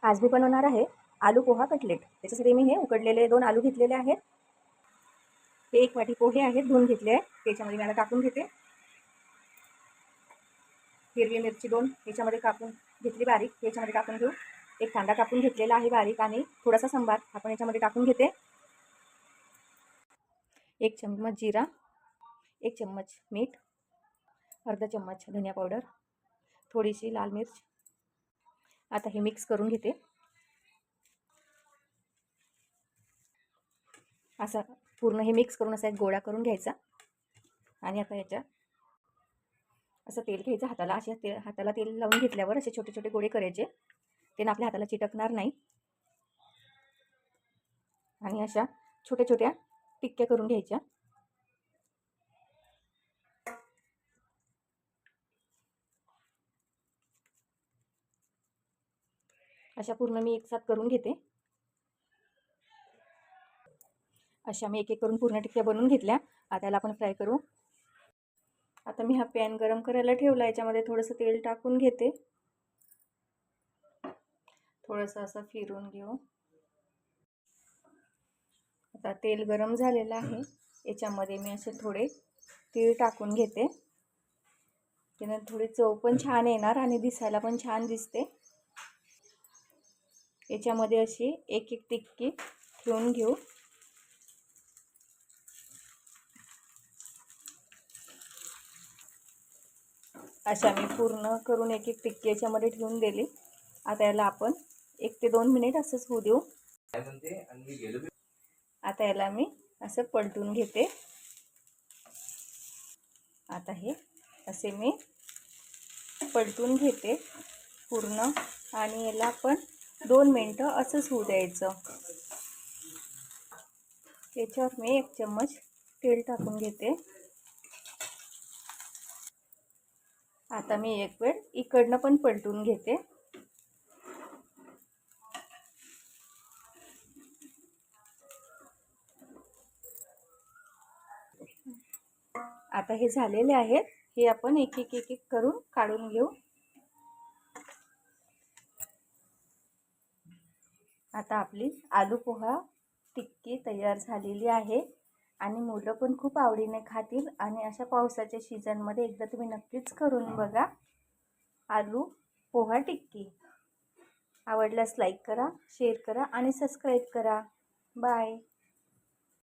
आज मी बनवणार आहे आलू पोहा कटलेट। त्याच्यासाठी मी हे उकडलेले 2 आलू घेतलेले आहेत। हे 1 वाटी पोहे आहेत, धुवून घेतले आहे। त्याच्यामध्ये मी आता टाकून घेते। हिरवी मिरची 2 याच्यामध्ये कापून घेतली बारीक, याच्यामध्ये टाकून घेऊ। 1 कांदा कापून घेतलेला आहे बारीक आणि थोडासा सांबार आपण याच्यामध्ये टाकून घेते। 1 चम्मच जिरा, 1 चम्मच मीठ, अर्धा चम्मच धनिया पावडर, थोडीशी लाल मिर्च। आता हे मिक्स करून घेते। असा पूर्ण हे मिक्स करून असा एक गोळा करून घ्यायचा आणि आता याच्या असं तेल घ्यायचं हाताला। हाताला तेल लावून घेतल्यावर असे छोटे छोटे गोळे करायचे, ते आपल्या हाताला चिटकणार नाही। आणि अशा छोट्या छोट्या टिक्क्या करून घ्यायच्या। अशा पूर्ण मी एकसाथ करून घेते। अशा मी एक एक करून पूर्ण टिक्क्या बनवून घेतल्या। आता याला आपण फ्राय करू। आता मी हा पॅन गरम करायला ठेवला, याच्यामध्ये थोडंसं तेल टाकून घेते। थोडंसं असं फिरून घेऊ। आता तेल गरम झालेलं आहे, याच्यामध्ये मी असे थोडे तीळ टाकून घेते। त्याने थोडी चव पण छान येणार आणि दिसायला पण छान दिसते। याच्यामध्ये अशी एक एक टिक्की ठेवून घेऊ। अशा मी पूर्ण करून एक एक टिक्की याच्यामध्ये ठेवून दिली। आता याला आपण 1 ते 2 मिनिट असंच होऊ देऊ। आता याला मी असं पलटून घेते। आता हे असे मी पलटून घेते पूर्ण आणि याला आपण 2 मिनिटं असंच होऊ द्यायचं। याच्यावर मी 1 चम्मच तेल टाकून घेते। आता मी एक वेळ इकडनं पण पलटून घेते। आता हे झालेले आहेत, हे आपण एक एक करून काढून घेऊ। आता आपली आलू पोहा टिक्की तयार झालेली आहे आणि मुलं पण खूप आवडीने खातील। आणि अशा पावसाच्या सीझनमध्ये एकदा तुम्ही नक्कीच करून बघा आलू पोहा टिक्की। आवडल्यास लाईक करा, शेअर करा आणि सबस्क्राईब करा। बाय।